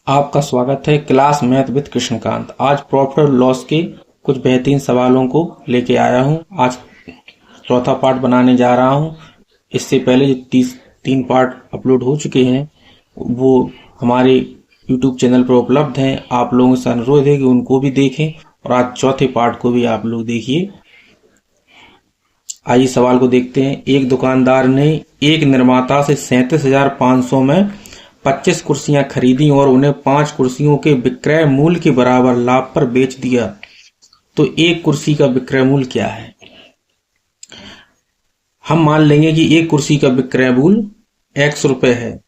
आपका स्वागत है क्लास मैथ विद कृष्णकांत। आज प्रॉफिट और लॉस के कुछ बेहतरीन सवालों को लेके आया हूं। आज चौथा पार्ट बनाने जा रहा हूं। इससे पहले जो तीन पार्ट अपलोड हो चुके हैं वो हमारे YouTube चैनल पर उपलब्ध हैं। आप लोगों से अनुरोध है कि उनको भी देखें और आज चौथे पार्ट को भी आप लोग देखिए। आइए सवाल को देखते हैं। एक दुकानदार ने एक निर्माता से 37,500 में 25 कुर्सियां खरीदी और उन्हें 5 कुर्सियों के विक्रय मूल्य के बराबर लाभ पर बेच दिया, तो एक कुर्सी का विक्रय मूल्य क्या है? हम मान लेंगे कि एक कुर्सी का विक्रय मूल्य x रुपए है।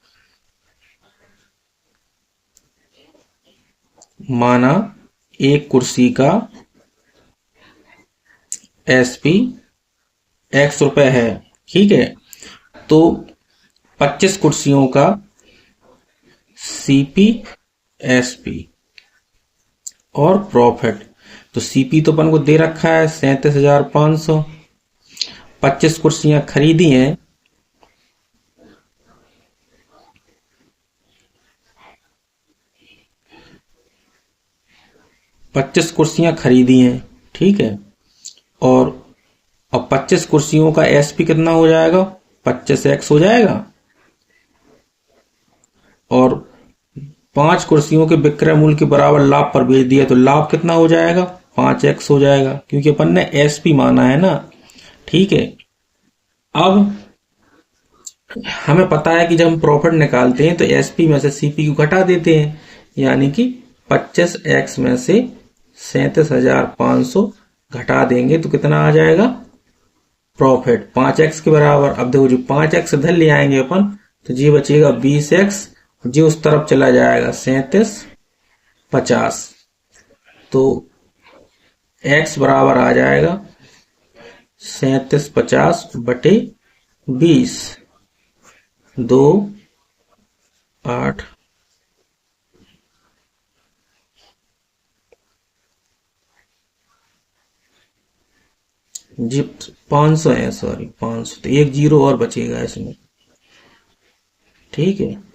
माना एक कुर्सी का SP x रुपए है, ठीक है। तो 25 कुर्सियों का CP SP और प्रॉफिट। तो CP तो अपन को दे रखा है 37,500। 25 कुर्सियां खरीदी हैं, ठीक है। और अब 25 कुर्सियों का SP कितना हो जाएगा? 25x हो जाएगा। और 5 कुर्सियों के विक्रय मूल्य के बराबर लाभ पर बेच दिया, तो लाभ कितना हो जाएगा? 5x हो जाएगा, क्योंकि अपन ने SP माना है ना, ठीक है। अब हमें पता है कि जब हम प्रॉफिट निकालते हैं तो SP में से CP को घटा देते हैं, यानी कि 25x में से 37,500 घटा देंगे तो कितना आ जाएगा? प्रॉफिट 5x के बराबर। अब देखो जो 5x इधर ले आएंगे अपन, तो जी बचेगा 20x, जी उस तरफ चला जाएगा 37,50। तो x बराबर आ जाएगा 37,50 बटे 20, 2 8 जी 500 है, सॉरी 500, तो एक जीरो और बचेगा इसमें, ठीक है।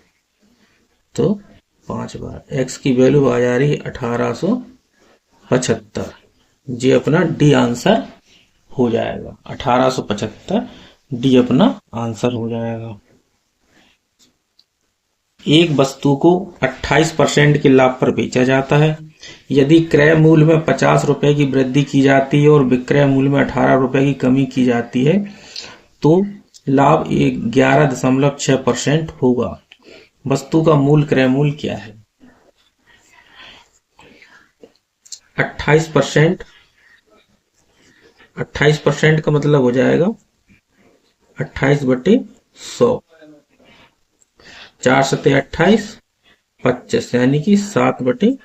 तो 5 बार x की वैल्यू आ जा रही है 1875। जी अपना डी आंसर हो जाएगा 1875। डी अपना आंसर हो जाएगा। एक वस्तु को 28% के लाभ पर बेचा जाता है। यदि क्रय मूल्य में 50 रुपए की वृद्धि की जाती है और विक्रय मूल्य में 18 रुपए की कमी की जाती है, तो लाभ 11.6% होगा। वस्तु का मूल क्रय मूल्य क्या है? 28%, 28% का मतलब हो जाएगा 28 बटे 100, 4 सते 28, 25, यानी कि 7 बटे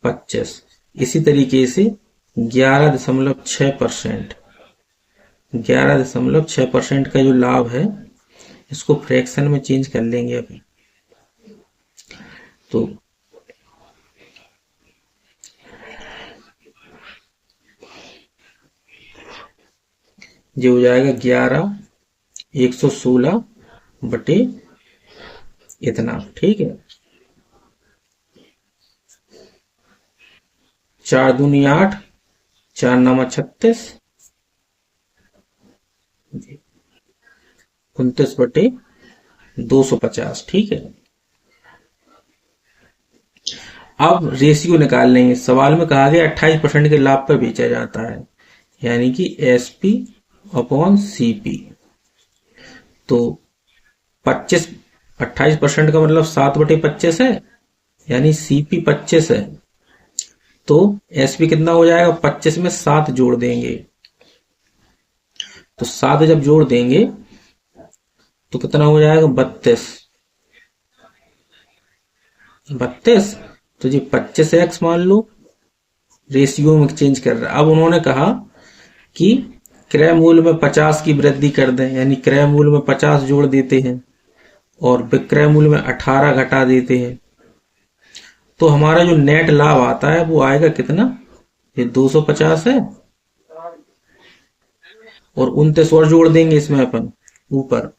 25। इसी तरीके से 11.6%, 11.6% का जो लाभ है, इसको फ्रैक्शन में चेंज कर लेंगे अभी। तो जो हो जाएगा 11/116 बटे इतना, ठीक है। 4 दूनी 8, 4 नामा 36, 29 बटे 250, ठीक है। अब रेशियो निकाल लेंगे। सवाल में कहा गया 28% के लाभ पर बेचा जाता है, यानी कि SP अपॉन CP। तो 28% का मतलब 7 बटे 25 है, यानी CP 25 है। तो SP कितना हो जाएगा? 25 में 7 जोड़ देंगे, तो 7 जब जोड़ देंगे तो कितना हो जाएगा? 32। तो जी 25x मान लो, रेशियो में चेंज कर रहा है। अब उन्होंने कहा कि क्रय मूल्य में 50 की वृद्धि कर दें, यानी क्रय मूल्य में 50 जोड़ देते हैं और विक्रय मूल्य में 18 घटा देते हैं, तो हमारा जो नेट लाभ आता है वो आएगा कितना? ये 250 है, और 29 और जोड़ देंगे इसमें अपन ऊपर,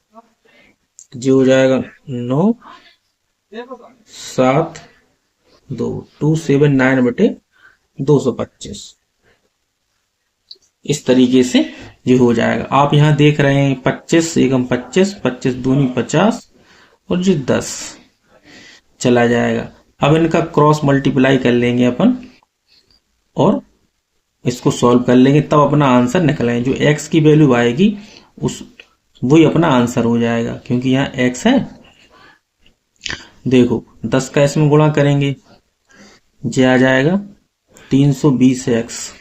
जो हो जाएगा 9, 7, 279/225 इस तरीके से ये हो जाएगा। आप यहाँ देख रहे हैं 25 एकम 25, 25 दूनी 50 और जी 10 चला जाएगा। अब इनका क्रॉस मल्टीप्लाई कर लेंगे अपन और इसको सॉल्व कर लेंगे, तब अपना आंसर निकलेंगे। जो x की वैल्यू आएगी उस वही अपना आंसर हो जाएगा, क्योंकि यहाँ x है। देखो 10 का इसमें गुणा करेंगे, ये आ जाएगा 320x,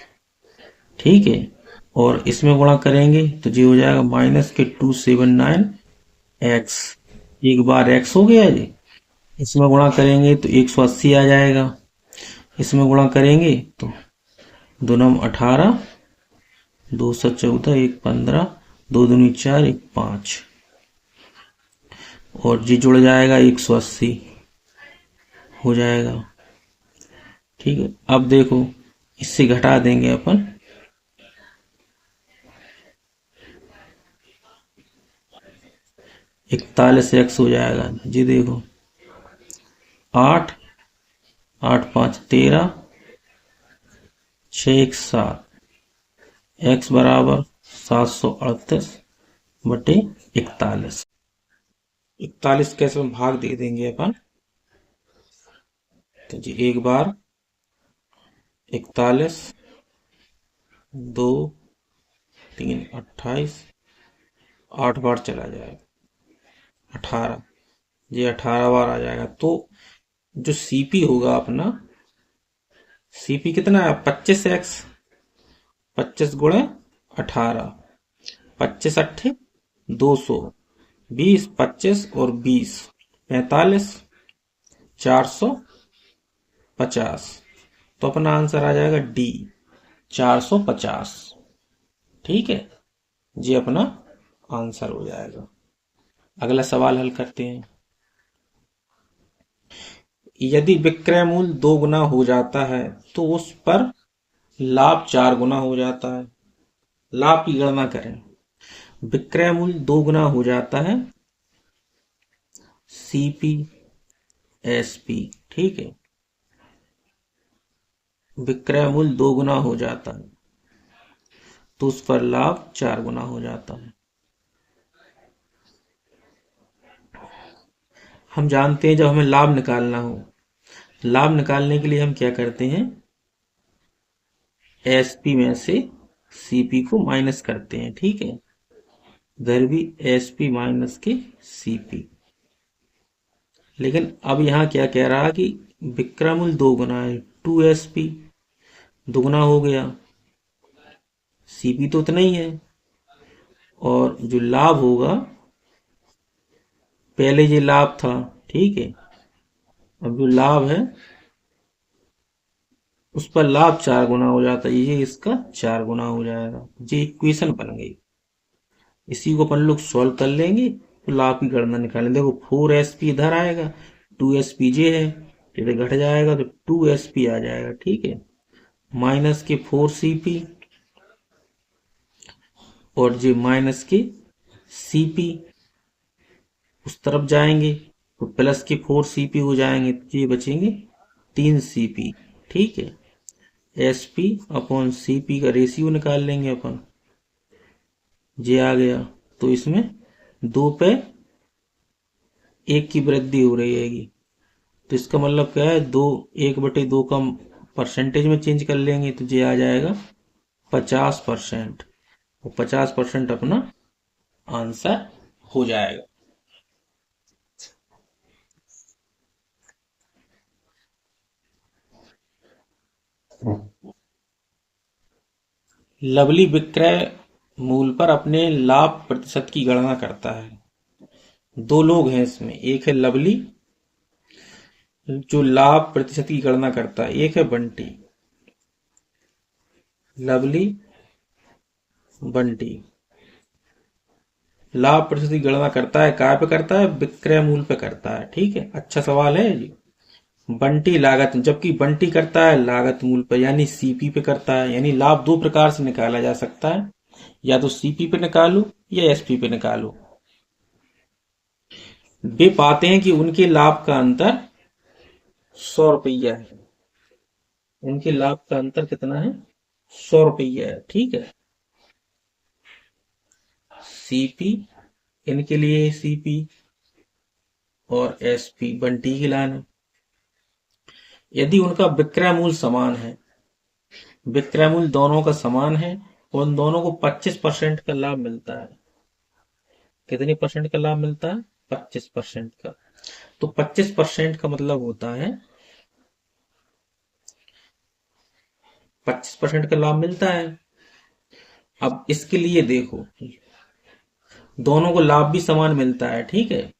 ठीक है। और इसमें गुणा करेंगे तो ये हो जाएगा -279x। एक बार x हो गया जी। इसमें गुणा करेंगे तो 180 आ जाएगा। इसमें गुणा करेंगे तो 2 9 18, 2 7 14, 1 15, 2 दूनी 4, 1 5 और जी जुड़ जाएगा 180 हो जाएगा, ठीक है। अब देखो इससे घटा देंगे अपन 41x हो जाएगा जी। देखो 8 8 5 13, 6 1 7, x बराबर 738/41। 41 के इसमें भाग दे देंगे अपन, तो जी एक बार 41, 2 3 28, 8 बार चला जाएगा 18, ये 18 बार आ जाएगा। तो जो सीपी होगा अपना, सीपी कितना है 25x, 25 गुणे 18, 25 अट्ठे 200, 20 25 और 20 45, 450। तो अपना आंसर आ जाएगा डी 450, ठीक है। ये अपना आंसर हो जाएगा। अगला सवाल हल करते हैं। यदि विक्रय मूल्य 2 गुना हो जाता है तो उस पर लाभ 4 गुना हो जाता है। लाभ की गणना करें। विक्रय मूल्य 2 गुना हो जाता है, सीपी एसपी, ठीक है। विक्रय मूल्य 2 गुना हो जाता है तो उस पर लाभ 4 गुना हो जाता है। हम जानते हैं जब हमें लाभ निकालना हो, लाभ निकालने के लिए हम क्या करते हैं, एसपी में से सीपी को माइनस करते हैं, ठीक है। इधर भी एसपी माइनस के सीपी। लेकिन अब यहां क्या कह रहा कि विक्रय मूल्य 2 गुना है, 2SP दुगना हो गया, सीपी तो उतना ही है। और जो लाभ होगा, पहले ये लाभ था, ठीक है। अब जो लाभ है उस पर लाभ 4 गुना हो जाता है, ये इसका 4 गुना हो जाएगा। ये इक्वेशन बन गई। इसी को अपन लोग सॉल्व कर लेंगे तो लाभ की गणना निकालेंगे। देखो 4SP इधर आएगा, 2SP जे है, इधर घट जाएगा तो 2SP आ जाएगा, ठीक है। माइनस के 4CP और जे माइनस के CP उस तरफ जाएंगे तो प्लस के 4CP हो जाएंगे, तो ये बचेंगे 3CP, ठीक है। SP अपॉन CP का रेशियो निकाल लेंगे अपन, जे आ गया। तो इसमें 2 पे 1 की वृद्धि हो रही हैगी, तो इसका मतलब क्या है, 1/2 का परसेंटेज में चेंज कर लेंगे तो ये आ जाएगा 50%। और 50% अपना आंसर हो जाएगा। लवली विक्रय मूल्य पर अपने लाभ प्रतिशत की गणना करता है। 2 लोग हैं इसमें, एक है लवली जो लाभ प्रतिशत की गणना करता है, एक है बंटी। लवली बंटी लाभ प्रतिशत की गणना करता है, काय पे करता है, विक्रय मूल्य पे करता है, ठीक है। अच्छा सवाल है जी। बंटी लागत, जबकि बंटी करता है लागत मूल्य पे यानी सीपी पे करता है। यानी लाभ 2 प्रकार से निकाला जा सकता है, या तो सीपी पे निकालो या एसपी पे निकालो। वे पाते हैं कि उनके लाभ का अंतर 100 रुपया है। इनके लाभ का अंतर कितना है? 100 रुपया है। ठीक है। सीपी, इनके लिए सीपी और एसपी बंटी की लान है। यदि उनका विक्रय मूल्य समान है, विक्रय मूल्य दोनों का समान है, उन दोनों को 25% का लाभ मिलता है। कितनी परसेंट का लाभ मिलता है? 25% का। तो 25% का मतलब होता है 25% का लाभ मिलता है। अब इसके लिए देखो, दोनों को लाभ भी समान मिलता है। ठीक है।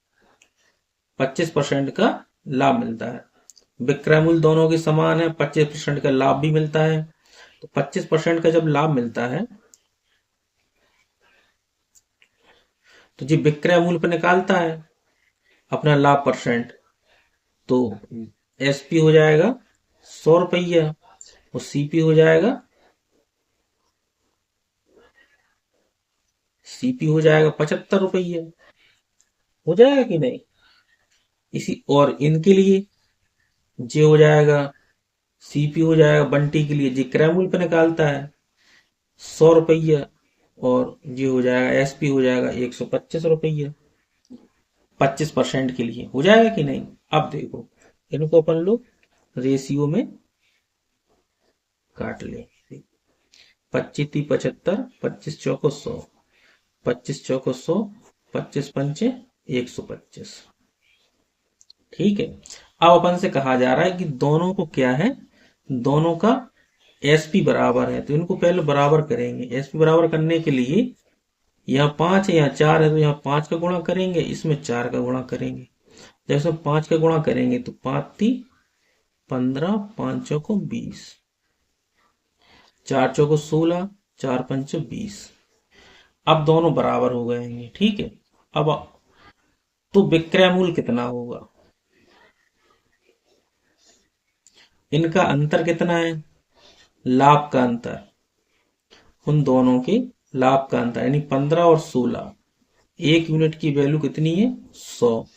25% का लाभ मिलता है, विक्रय मूल्य दोनों के समान है, 25% का लाभ भी मिलता है। तो 25% का जब लाभ मिलता है तो जी विक्रय मूल्य पर निकालता है अपना लाभ परसेंट। तो एसपी हो जाएगा 100 रुपया और सीपी हो जाएगा 75 रुपया। हो जाएगा कि नहीं? इसी और इनके लिए जे हो जाएगा, सीपी हो जाएगा बंटी के लिए, जी क्रय मूल्य पे निकालता है 100 रुपया, और ये हो जाएगा एसपी हो जाएगा 125 रुपया। 25% के लिए हो जाएगा कि नहीं? अब देखो, इनको अपन लोग रेशियो में काट ले। 25 × 75, 25 × 4 = 100, 25 × 4 = 100, 25 × 5 = 125। ठीक है। अब अपन से कहा जा रहा है कि दोनों को क्या है, दोनों का एसपी बराबर है, तो इनको पहले बराबर करेंगे। एसपी बराबर करने के लिए यहाँ 5 है, यहाँ 4 है, तो यहाँ 5 का गुणा करेंगे, इसमें 4 का गुणा करेंगे। जब इसमें 5 का गुणा करेंगे तो 5 × 3 = 15, 5 × 4 = 20, 4 × 4 = 16, 4 × 5 = 20। अब दोनों बराबर हो गए हैं। ठीक है। अब तो विक्रय मूल्य कितना होगा? इनका अंतर कितना है? लाभ का अंतर, उन दोनों के लाभ का अंतर, यानी 15 और 16। एक यूनिट की वैल्यू कितनी है? 100,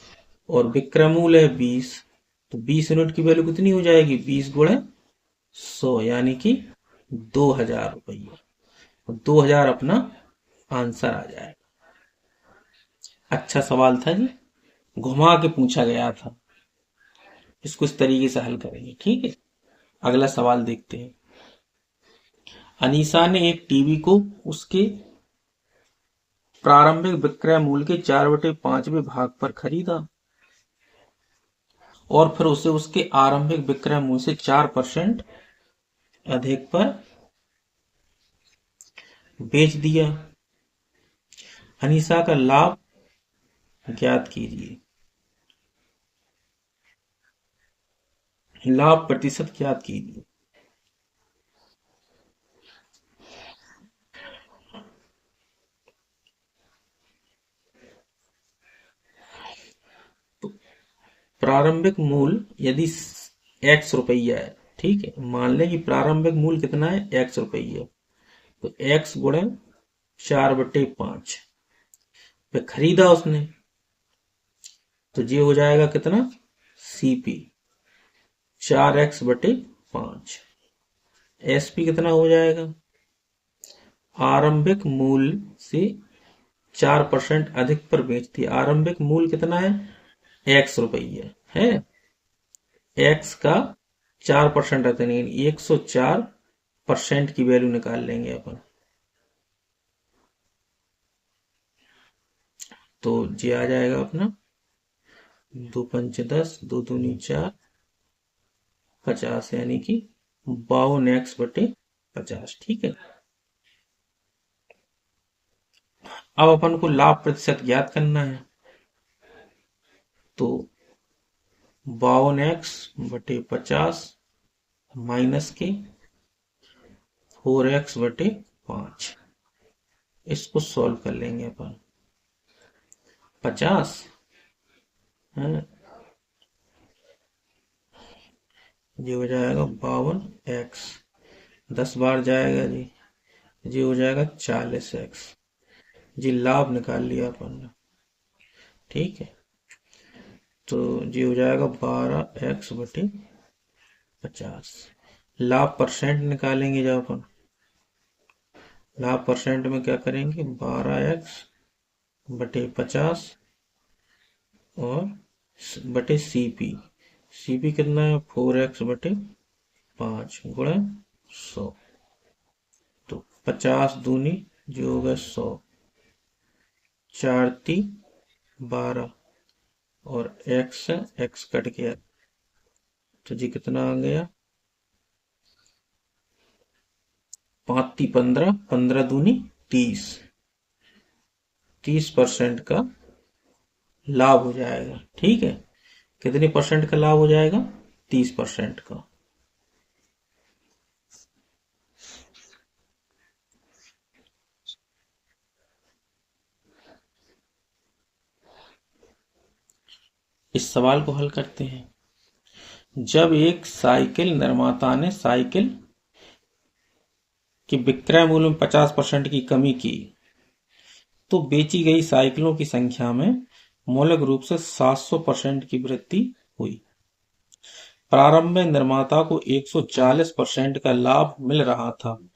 और विक्रय मूल्य है 20, तो 20 यूनिट की वैल्यू कितनी हो जाएगी? 20 × 100, यानी कि 2000 रुपये। 2000 अपना आंसर आ जाएगा। अच्छा सवाल था जी, घुमा के पूछा गया था। इसको इस तरीके से हल करेंगे। ठीक है। अगला सवाल देखते हैं। अनीसा ने एक टीवी को उसके प्रारंभिक विक्रय मूल्य के 4/5वें भाग पर खरीदा और फिर उसे उसके आरंभिक विक्रय मूल्य से 4% अधिक पर बेच दिया। अनीसा का लाभ ज्ञात कीजिए। लाभ प्रतिशत ज्ञात कीजिए। तो प्रारंभिक मूल्य यदि x रुपया है, ठीक है, मान लें कि प्रारंभिक मूल्य कितना है? x रुपया, तो x गुणे 4/5 पे खरीदा उसने, तो ये हो जाएगा कितना? CP 4x/5। एसपी कितना हो जाएगा? आरंभिक मूल्य से 4% अधिक पर बेच दिया। आरंभिक मूल्य कितना है? x रुपया है। x का 4% रहता नहीं, 104% की वैल्यू निकाल लेंगे अपन। तो ये आ जाएगा अपना 2 × 5 = 10, 2 दूनी 4, 50, यानी कि 52x/50। ठीक है। अब अपन को लाभ प्रतिशत ज्ञात करना है, तो 52x/50 माइनस के 4x/5, इसको सॉल्व कर लेंगे अपन। 50 है, ये हो जाएगा 52x, 10 बार जाएगा जी, ये हो जाएगा 40x। जी लाभ निकाल लिया अपन ने। ठीक है। तो ये हो जाएगा 12x/50। 50। लाभ परसेंट निकालेंगे जब अपन, लाभ परसेंट में क्या करेंगे, 12x बटे 50 और बटे सीपी। सीपी कितना है, 4x बटे 5 गुणा 100। तो 50 दूनी जो होगा 100, 4×3 = 12 और x कट गया तो जी कितना आ गया, 5×3 = 15, 15 दूनी 30, 30% का लाभ हो जाएगा। ठीक है, कितने परसेंट का लाभ हो जाएगा, 30% का। इस सवाल को हल करते हैं। जब एक साइकिल निर्माता ने साइकिल की विक्रय मूल्य में 50% की कमी की तो बेची गई साइकिलों की संख्या में मौलिक रूप से 700% की वृद्धि हुई। प्रारंभ में निर्माता को 140% का लाभ मिल रहा था।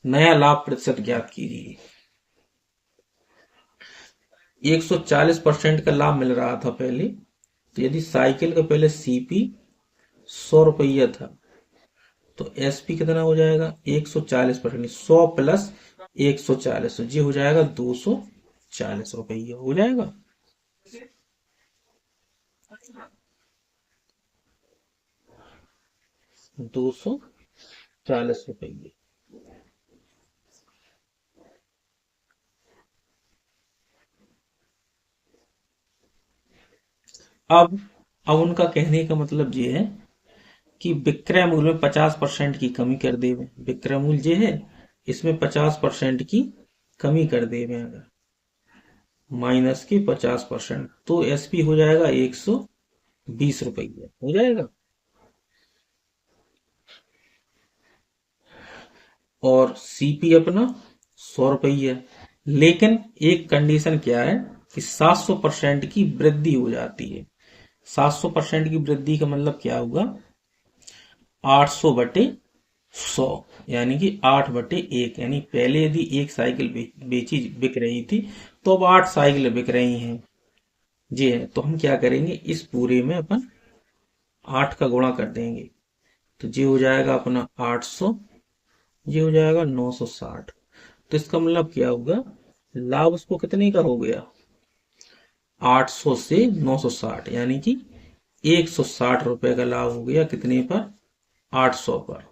नया लाभ प्रतिशत ज्ञात कीजिए। 140% का लाभ मिल रहा था पहले, तो यदि साइकिल का पहले सीपी 100 रुपया था तो एसपी कितना हो जाएगा, 140%, 100 प्लस 140, जी हो जाएगा 240 रुपया हो जाएगा। 240 रुपये। अब उनका कहने का मतलब ये है कि विक्रय मूल्य में 50% की कमी कर दे। विक्रय मूल्य ये है, इसमें 50% की कमी कर दे, अगर माइनस की 50%, तो एसपी हो जाएगा 120 रुपये हो जाएगा। और सीपी अपना 100 रुपये। लेकिन एक कंडीशन क्या है कि 700% की वृद्धि हो जाती है। 700% की वृद्धि का मतलब क्या होगा, 800/100, यानी कि 8/1, यानी पहले यदि एक साइकिल बिक रही थी तो अब 8 साइकिल बिक रही हैं। जी है, तो हम क्या करेंगे, इस पूरे में अपन 8 का गुणा कर देंगे, तो जी हो जाएगा अपना 800, ये हो जाएगा 960। तो इसका मतलब क्या होगा, लाभ उसको कितने का हो गया, 800 से 960, यानी कि 160 रुपए का लाभ हो गया। कितने पर, 800 पर।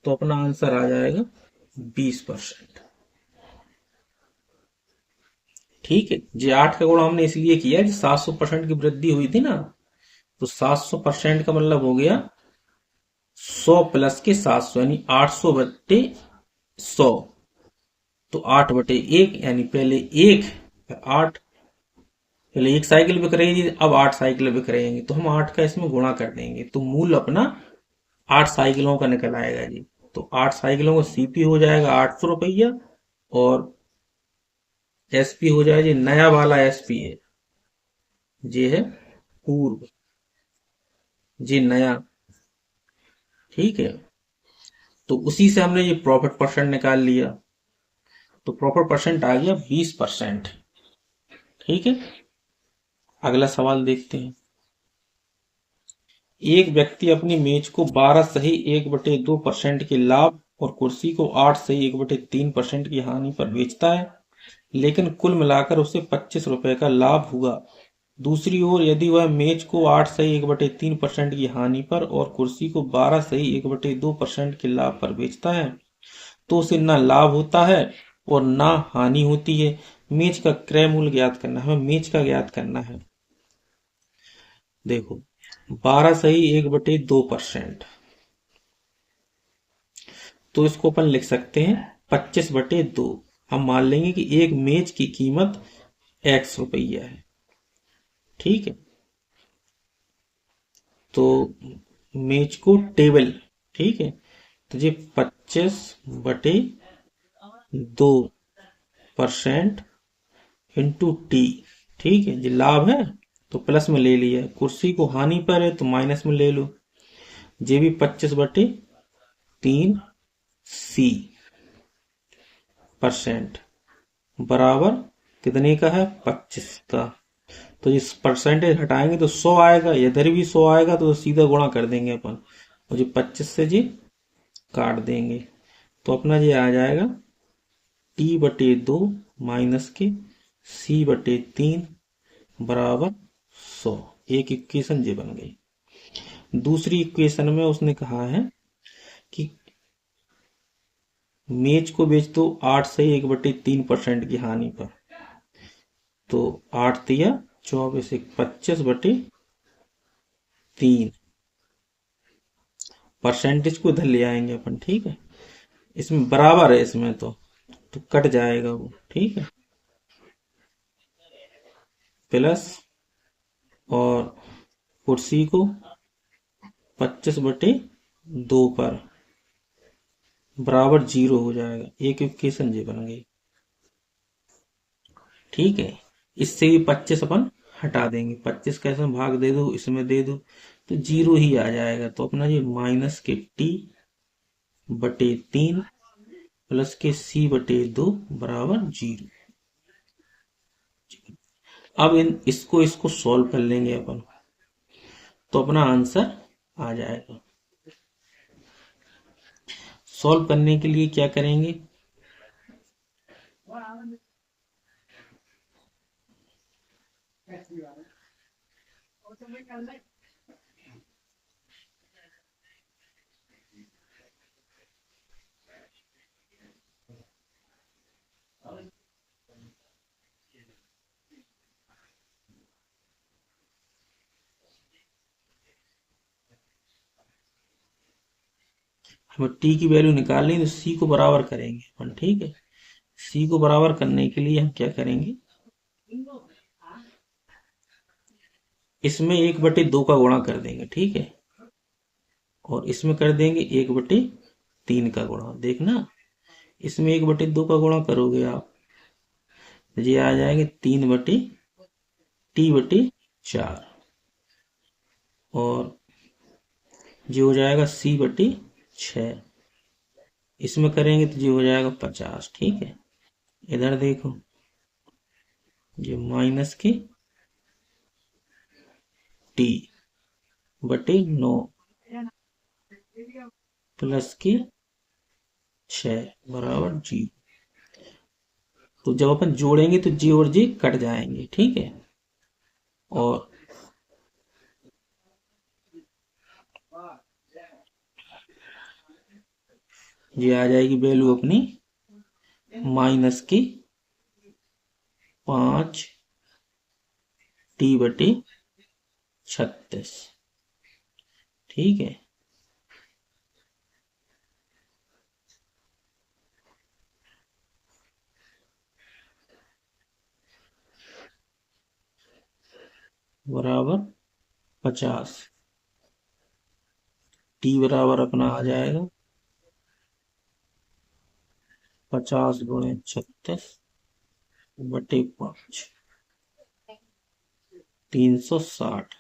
तो अपना आंसर आ जाएगा 20%। ठीक है जी, 8 का गुणा हमने इसलिए किया कि 700% की वृद्धि हुई थी ना, तो 700% का मतलब हो गया 100 प्लस के 700, यानी 800/100। तो 8/1, यानी पहले एक, 8, पहले एक साइकिल बिक रही थी, अब 8 साइकिल बिक रही हैं, तो हम 8 का इसमें गुणा कर देंगे, तो मूल अपना 8 साइकिलों का निकल आएगा जी। तो 8 साइकिलों का सीपी हो जाएगा 800 रुपया, और एसपी हो जाएगा जी, नया वाला एसपी है, ये है पूर्व, जी नया। ठीक है, तो उसी से हमने ये प्रॉफिट परसेंट निकाल लिया, तो प्रॉफिट परसेंट आ गया 20%। ठीक है, अगला सवाल देखते हैं। एक व्यक्ति अपनी मेज को 12 सही 1/2% के लाभ और कुर्सी को 8 सही 1/3% की हानि पर बेचता है, लेकिन कुल मिलाकर उसे 25 रुपए का लाभ हुआ। दूसरी ओर यदि वह मेज को 8 सही 1/3% की हानि पर और कुर्सी को 12 सही 1/2% के लाभ पर बेचता है, तो उसे न लाभ होता है और न हानि होती है। मेज का क्रय मूल्य ज्ञात करना है, हमें मेज का ज्ञात करना है। देखो, 12 सही 1/2%, तो इसको अपन लिख सकते हैं 25/2। हम मान लेंगे कि एक मेज की कीमत x रुपया है। ठीक है, तो मेज को टेबल, ठीक है, तो ये 25/2% इंटू टी। ठीक है जी, लाभ है तो प्लस में ले लिया, कुर्सी को हानि पर है तो माइनस में ले लो। ये भी 25/3 परसेंट बराबर कितने का है, 25 का। तो इस परसेंटेज हटाएंगे तो 100 आएगा, इधर भी 100 आएगा तो सीधा गुणा कर देंगे अपन, मुझे 25 से जी काट देंगे तो अपना ये आ जाएगा T/2 माइनस के C/3 बराबर 100। एक इक्वेशन ये बन गई। दूसरी इक्वेशन में उसने कहा है कि मेज को बेच दो 8 से 1/3% की हानि पर, तो 8 तिया 24, 25/3 परसेंटेज को इधर ले आएंगे अपन। ठीक है, इसमें बराबर है, इसमें तो कट जाएगा वो। ठीक है, प्लस और कुर्सी को 25/2 पर बराबर 0 हो जाएगा। एक इक्वेशन ये बन गई। ठीक है, इससे भी 25 अपन हटा देंगे, 25 कैसे भाग दे दो, इसमें दे दो तो 0 ही आ जाएगा। तो अपना ये माइनस के T/3 प्लस के C/2 बराबर 0। अब इसको सॉल्व कर लेंगे अपन तो अपना आंसर आ जाएगा। सॉल्व करने के लिए क्या करेंगे, हमें टी की वैल्यू निकालनी है तो सी को बराबर करेंगे अपन। ठीक है, सी को बराबर करने के लिए हम क्या करेंगे, इसमें 1/2 का गुणा कर देंगे। ठीक है, और इसमें कर देंगे 1/3 का गुणा। देखना, इसमें 1/2 का गुणा करोगे आप, ये आ जाएंगे 3/T/4 और ये हो जाएगा C/6। इसमें करेंगे तो ये हो जाएगा 50। ठीक है, इधर देखो, ये माइनस की T/9 प्लस की 6 बराबर 0। तो जब अपन जोड़ेंगे तो जी और जी कट जाएंगे। ठीक है, और ये आ जाएगी वैल्यू अपनी माइनस की 5T/36। ठीक है, बराबर 50। टी बराबर अपना आ जाएगा 50 × 36/5, 360।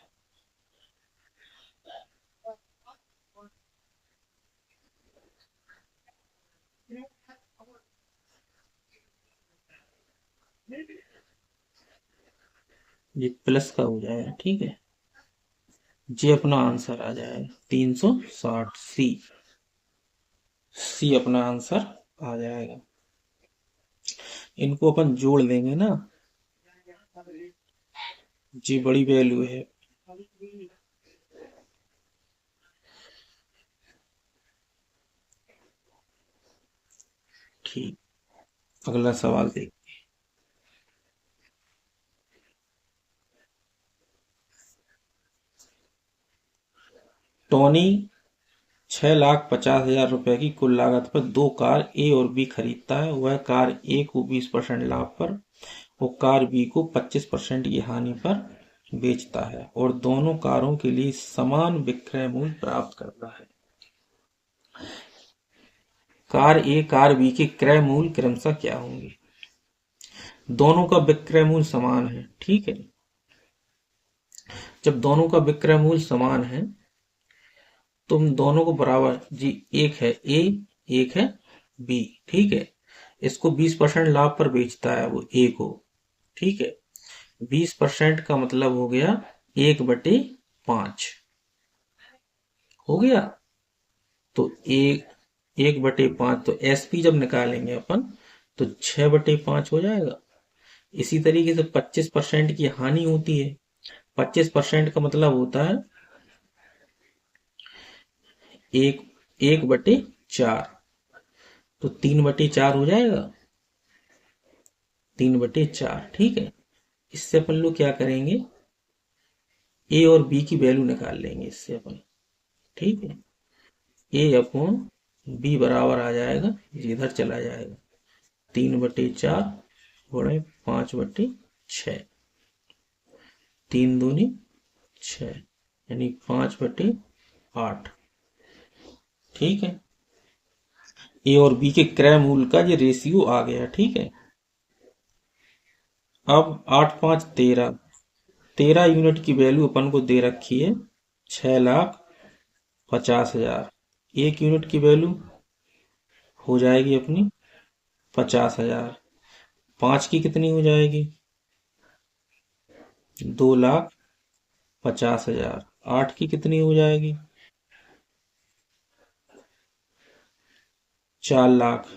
ये प्लस का हो जाएगा। ठीक है, ये अपना आंसर आ जाएगा 360। सी अपना आंसर आ जाएगा। इनको अपन जोड़ देंगे ना, जी बड़ी वैल्यू है। ठीक, अगला सवाल देख। टोनी 6,50,000 रुपए की कुल लागत पर 2 कार ए और बी खरीदता है। वह कार ए को 20% लाभ पर और कार बी को 25% की हानि पर बेचता है और दोनों कारों के लिए समान विक्रय मूल्य प्राप्त करता है। कार ए कार बी के क्रय मूल्य क्रमशः क्या होंगे। दोनों का विक्रय मूल्य समान है, ठीक है। जब दोनों का विक्रय मूल्य समान है तो हम दोनों को बराबर जी, एक है ए, एक है बी, ठीक है। इसको 20% लाभ पर बेचता है वो ए को, ठीक है। 20% का मतलब हो गया 1/5 हो गया। तो 1/5, तो एसपी जब निकालेंगे अपन तो 6/5 हो जाएगा। इसी तरीके से 25% की हानि होती है। 25% का मतलब होता है 1/4, तो 3/4 हो जाएगा, 3/4, ठीक है। इससे अपन लोग क्या करेंगे, ए और बी की वैल्यू निकाल लेंगे इससे अपन, ठीक है। ए अपॉन बी बराबर आ जाएगा, इधर चला जाएगा, 3/4 गुणे 5/6, 3×2=6, यानी 5/8, ठीक है। ए और बी के क्रय मूल्य का ये रेशियो आ गया, ठीक है। अब 8×5 13, 13 यूनिट की वैल्यू अपन को दे रखी है 6,50,000। 1 यूनिट की वैल्यू हो जाएगी अपनी 50,000। 5 की कितनी हो जाएगी, 2,50,000। 8 की कितनी हो जाएगी, 4 लाख।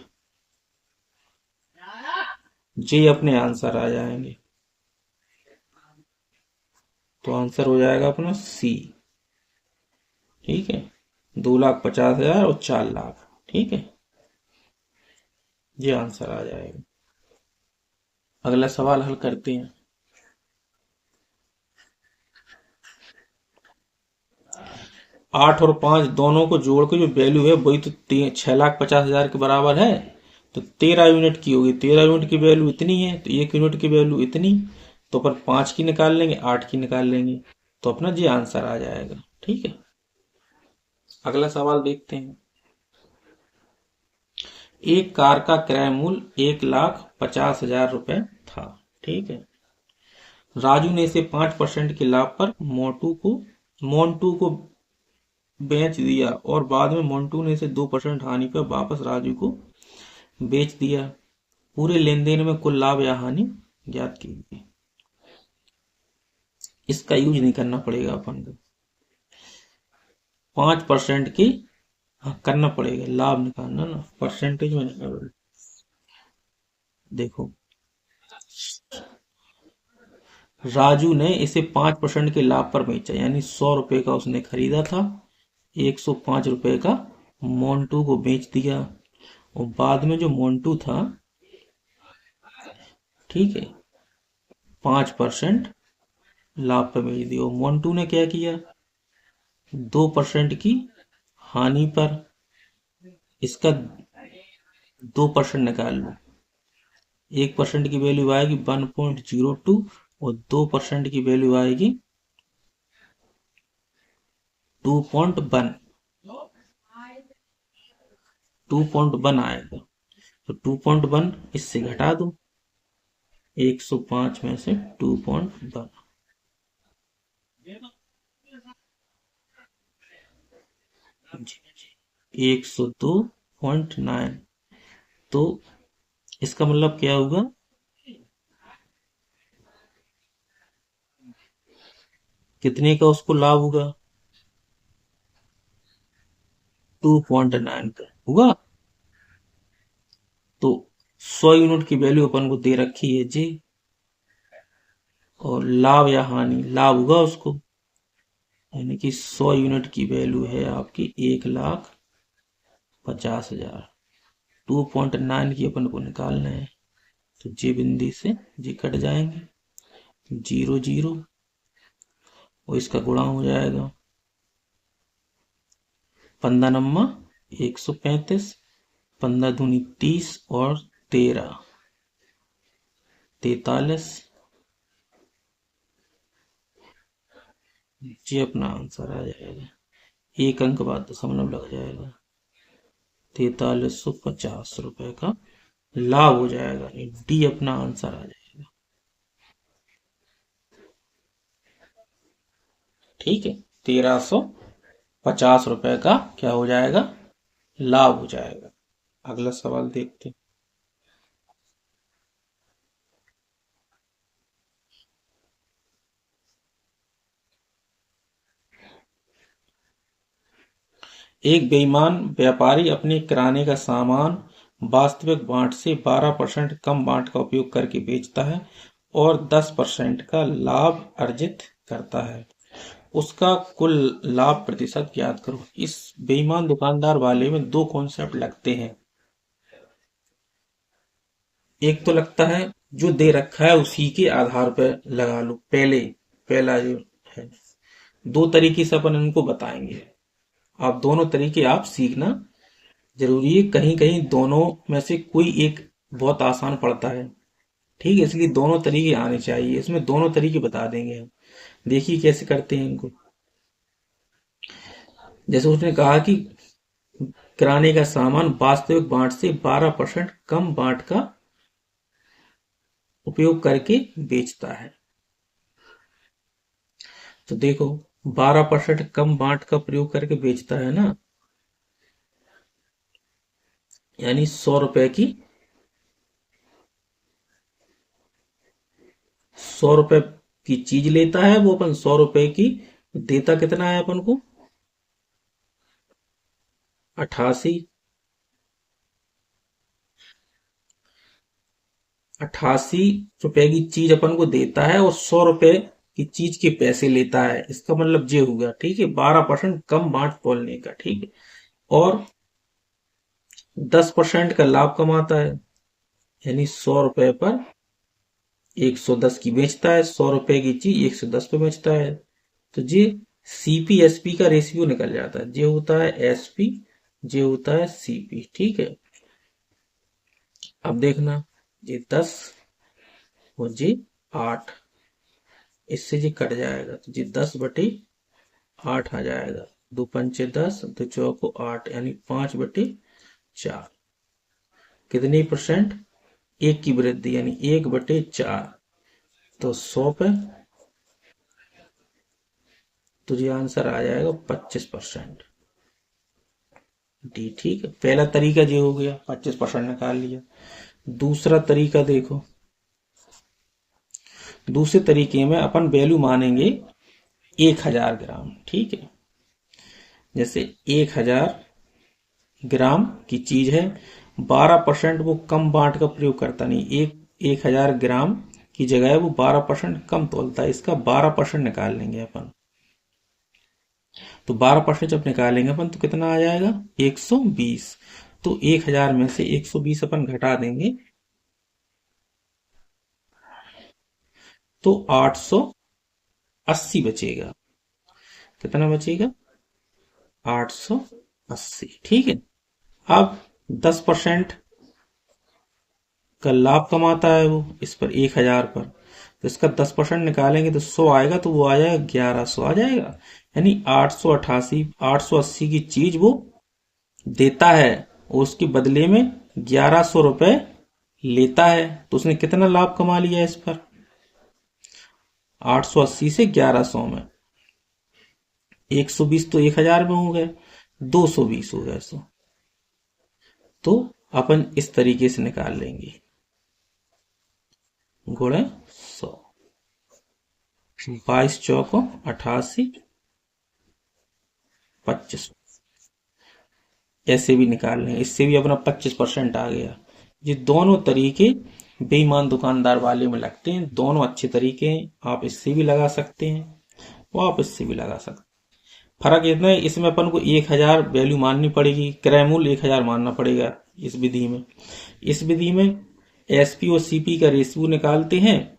जी अपने आंसर आ जाएंगे, तो आंसर हो जाएगा अपना सी, ठीक है। 2,50,000 और 4 लाख, ठीक है, ये आंसर आ जाएगा। अगला सवाल हल करते हैं। 8 और 5 दोनों को जोड़ के जो वैल्यू है वही तो 6,50,000 के बराबर है। तो 13 यूनिट की होगी, 13 यूनिट की वैल्यू इतनी है, तो 1 यूनिट की वैल्यू इतनी, तो अपन 5 की निकाल लेंगे, 8 की निकाल लेंगे, तो अपना जी आंसर आ जाएगा, ठीक है। अगला सवाल देखते हैं। एक कार का क्रय मूल्य 1,50,000 रुपए था, ठीक है। राजू ने इसे 5% के लाभ पर मोन्टू को बेच दिया और बाद में मोन्टू ने इसे 2% हानि पर वापस राजू को बेच दिया। पूरे लेन देन में कुल लाभ या हानि ज्ञात कीजिए। इसका यूज नहीं करना पड़ेगा अपन को, 5% की करना पड़ेगा, लाभ निकालना ना, परसेंटेज में नहीं। देखो, राजू ने इसे 5% के लाभ पर बेचा, यानी 100 रुपए का उसने खरीदा था, 105 रुपए का मोन्टू को बेच दिया। और बाद में जो मोन्टू था, ठीक है, 5% लाभ पर बेच दिया। और मोन्टू ने क्या किया, 2% की हानि पर, इसका 2% निकाल लो। 1% की वैल्यू आएगी 1.02 और 2% की वैल्यू आएगी 2.1, 2.1 आएगा। तो 2.1 इससे घटा दो, 105 में से 2.1, 102.9। तो इसका मतलब क्या होगा, कितने का उसको लाभ होगा, 2.9 का होगा। तो 100 यूनिट की वैल्यू अपन को दे रखी है जी, और लाभ या हानि, लाभ होगा उसको, यानी कि 100 यूनिट की वैल्यू है आपकी 1,50,000। 2.9 की अपन को निकालना है, तो जी बिंदी से जी कट जाएंगे, 0 0, और इसका गुणा हो जाएगा 15 नम्मा 135, 15 दूनी 30 और 13 43, ये अपना आंसर आ जाएगा। एक अंक बाद दशमलव लग जाएगा, 4350 रुपए का लाभ हो जाएगा, डी अपना आंसर आ जाएगा। ठीक है, 1350 रुपए का क्या हो जाएगा, लाभ हो जाएगा। अगला सवाल देखते हैं। एक बेईमान व्यापारी अपने किराने का सामान वास्तविक बांट से 12% कम बांट का उपयोग करके बेचता है और 10% का लाभ अर्जित करता है। उसका कुल लाभ प्रतिशत ज्ञात करो। इस बेईमान दुकानदार वाले में दो कॉन्सेप्ट लगते हैं। एक तो लगता है जो दे रखा है उसी के आधार पर लगा लो, पहला जो है। दो तरीके से अपन इनको बताएंगे। आप दोनों तरीके आप सीखना जरूरी है। कहीं कहीं दोनों में से कोई एक बहुत आसान पड़ता है, ठीक है, इसलिए दोनों तरीके आने चाहिए। इसमें दोनों तरीके बता देंगे हम। देखिए कैसे करते हैं इनको। जैसे उसने कहा कि किराने का सामान वास्तविक बांट से 12% कम बांट का उपयोग करके बेचता है। तो देखो, 12% कम बांट का प्रयोग करके बेचता है ना, यानी 100 रुपए की, 100 रुपए की चीज लेता है वो अपन, 100 रुपए की। देता कितना है अपन को, 88। 88 रुपए की चीज अपन को देता है और 100 रुपए की चीज के पैसे लेता है। इसका मतलब ये होगा, ठीक है, 12% कम बांट तोलने का, ठीक है। और 10% का लाभ कमाता है, यानी 100 रुपए पर 110 की बेचता है। 100 रुपए की चीज 110 पे बेचता है। तो ये सीपी एसपी का रेशियो निकल जाता है। ये होता है एसपी, ये होता है सीपी, ठीक है। अब देखना, ये 10 और ये 8, इससे ये कट जाएगा तो ये 10/8 आ जाएगा। दो पंचे 10, दो चौको 8, यानी 5/4। कितनी परसेंट, एक की वृद्धि, यानी 1/4। तो 100 पे तो ये आंसर आ जाएगा 25%। डी, ठीक है। पहला तरीका ये हो गया, 25% निकाल लिया। दूसरा तरीका देखो। दूसरे तरीके में अपन वैल्यू मानेंगे 1000 ग्राम, ठीक है। जैसे 1000 ग्राम की चीज है, 12% वो कम बांट का प्रयोग करता नहीं। 1000 ग्राम की जगह वो 12% कम तोलता है। इसका 12% निकाल लेंगे अपन। तो 12% जब निकालेंगे अपन तो कितना आ जाएगा, 120। तो 1000 में से 120 अपन घटा देंगे तो 880 बचेगा। कितना बचेगा, 880, ठीक है। अब 10% का लाभ कमाता है वो इस पर, 1000 पर। तो इसका 10% निकालेंगे तो 100 आएगा, तो वो आ जाएगा 1100 आ जाएगा। यानी 880 की चीज वो देता है और उसके बदले में 1100 रुपए लेता है। तो उसने कितना लाभ कमा लिया इस पर, 880 से 1100 में 120 तो 1000 में हो गए, 220 हो गए 100। तो अपन इस तरीके से निकाल लेंगे, गुणे 100, 22 चौको 88, 25। ऐसे भी निकाल लेंगे, इससे भी अपना 25% आ गया। ये दोनों तरीके बेईमान दुकानदार वाले में लगते हैं। दोनों अच्छे तरीके हैं। आप इससे भी लगा सकते हैं और आप इससे भी लगा सकते हैं। फर्क इतना है, इसमें अपन को 1000 वैल्यू माननी पड़ेगी, क्रय मूल्य 1000 मानना पड़ेगा इस विधि में। इस विधि में एसपी और सीपी का रेशियो निकालते हैं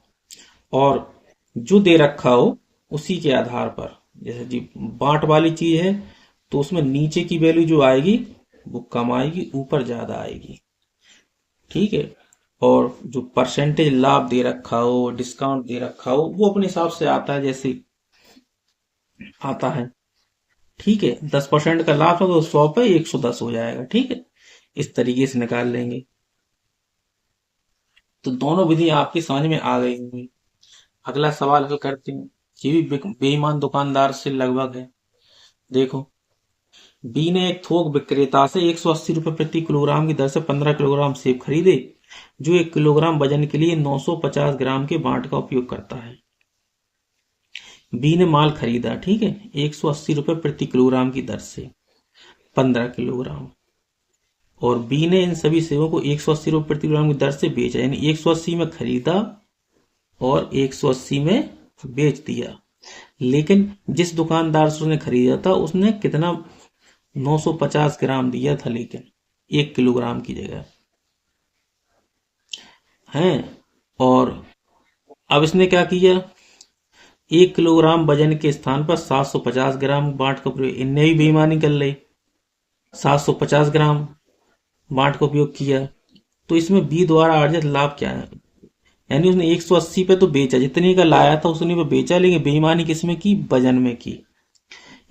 और जो दे रखा हो उसी के आधार पर। जैसे जी बांट वाली चीज है तो उसमें नीचे की वैल्यू जो आएगी वो कम आएगी, ऊपर ज्यादा आएगी, ठीक है। और जो परसेंटेज लाभ दे रखा हो, डिस्काउंट दे रखा हो, वो अपने हिसाब से आता है, जैसे आता है, ठीक है। 10% का लाभ है तो 100 पे 110 हो जाएगा, ठीक है। इस तरीके से निकाल लेंगे। तो दोनों विधि आपकी समझ में आ गई होंगी। अगला सवाल हल करते हैं। ये भी बेईमान दुकानदार से लगभग है। देखो, बी ने एक थोक विक्रेता से 180 रुपए प्रति किलोग्राम की दर से 15 किलोग्राम सेब खरीदे, जो 1 किलोग्राम वजन के लिए 950 ग्राम के बाट का उपयोग करता है। बी ने माल खरीदा, ठीक है, 180 रुपए प्रति किलोग्राम की दर से 15 किलोग्राम, और बी ने इन सभी सेबों को 180 रुपए प्रति किलोग्राम की दर से बेचा, यानी 180 में खरीदा और 180 में बेच दिया। लेकिन जिस दुकानदार से उसने खरीदा था उसने कितना, 950 ग्राम दिया था, लेकिन 1 किलोग्राम की जगह है। और अब इसने क्या किया, 1 किलोग्राम वजन के स्थान पर 750 ग्राम बाट का प्रयोग, इनने भी बेईमानी कर ली, 750 ग्राम बाट का उपयोग किया। तो इसमें बी द्वारा अर्जित लाभ क्या है, यानी उसने 180 पे तो बेचा, जितने का लाया था उतने पे बेचा, लेकिन बेईमानी किसमें की, वजन में की।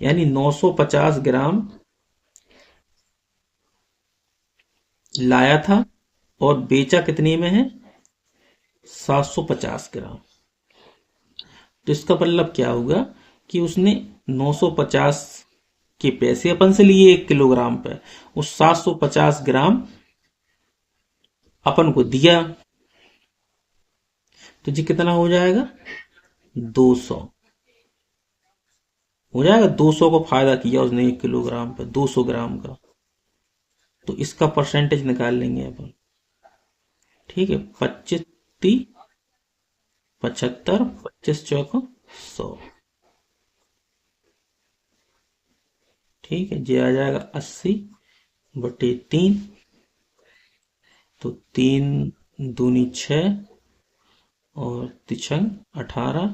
यानी 950 ग्राम लाया था और बेचा कितने में है, 750 ग्राम। तो इसका मतलब क्या होगा कि उसने 950 के पैसे अपन से लिए 1 किलोग्राम पे, उस 750 ग्राम अपन को दिया, तो जी कितना हो जाएगा, 200 हो जाएगा। 200 को फायदा किया उसने 1 किलोग्राम पे, 200 ग्राम का। तो इसका परसेंटेज निकाल लेंगे अपन, ठीक है। 25 × 75, 25 चौको 100, ठीक है। ये आ जाएगा 80/3, तो 3 दूनी 6 और तिछंग 18,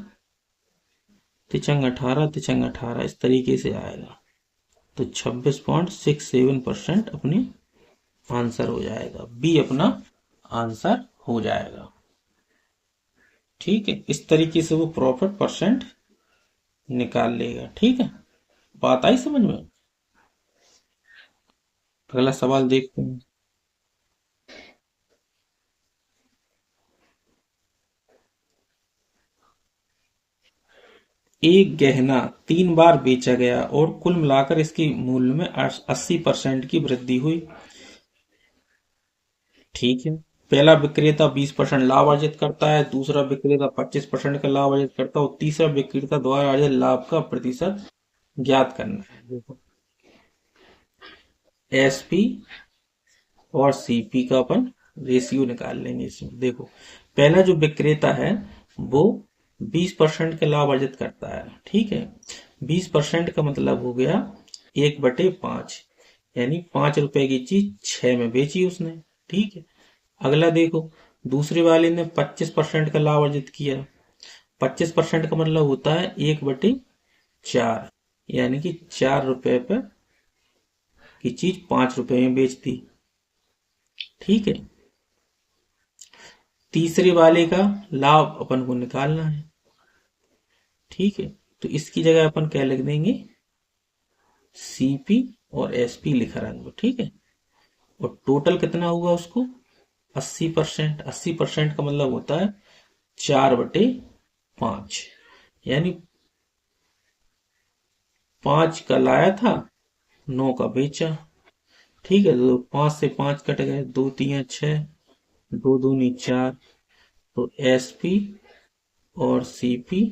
तिछंग 18, तिछंग 18, इस तरीके से आएगा। तो 26.67% अपनी आंसर हो जाएगा, बी अपना आंसर हो जाएगा, ठीक है। इस तरीके से वो प्रॉफिट परसेंट निकाल लेगा, ठीक है। बात आई समझ में। अगला सवाल देखते हैं। एक गहना 3 बार बेचा गया और कुल मिलाकर इसके मूल्य में 80% की वृद्धि हुई, ठीक है। पहला विक्रेता 20% लाभ अर्जित करता है, दूसरा विक्रेता 25% का लाभ अर्जित करता है, और तीसरा विक्रेता द्वारा अर्जित लाभ का प्रतिशत ज्ञात करना है। देखो, एसपी और सीपी का अपन रेशियो निकाल लेंगे इसमें। देखो, पहला जो विक्रेता है वो 20% का लाभ अर्जित करता है, ठीक है। 20% का मतलब हो गया 1/5, यानी 5 रुपए की चीज 6 में बेची उसने, ठीक है। अगला देखो, दूसरे वाले ने 25% का लाभ अर्जित किया। 25% का मतलब होता है 1/4, यानी कि 4 रुपए पे की चीज 5 रुपए में बेच दी, ठीक है। तीसरे वाले का लाभ अपन को निकालना है, ठीक है। तो इसकी जगह अपन क्या लिख देंगे, सीपी और एसपी लिखा रहेंगे, ठीक है। और टोटल कितना हुआ उसको, 80%। 80% का मतलब होता है 4/5, यानी 5 का लाया था, 9 का बेचा, ठीक है। तो 5 से 5 कट गए, 2×3 = 6, 2×2 = 4। तो एसपी और सीपी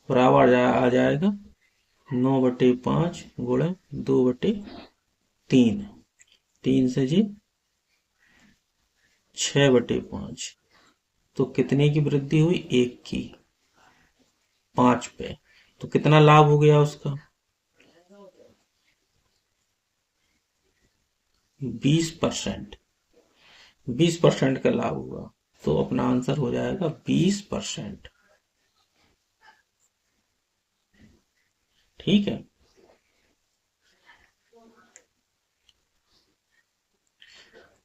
बराबर आ जाएगा 9/5 गुणे 2/3, 3 से जी 6/5। तो कितने की वृद्धि हुई, 1 की, 5 पे। तो कितना लाभ हो गया उसका, 20%। 20% का लाभ हुआ, तो अपना आंसर हो जाएगा 20%, ठीक है।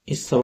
इस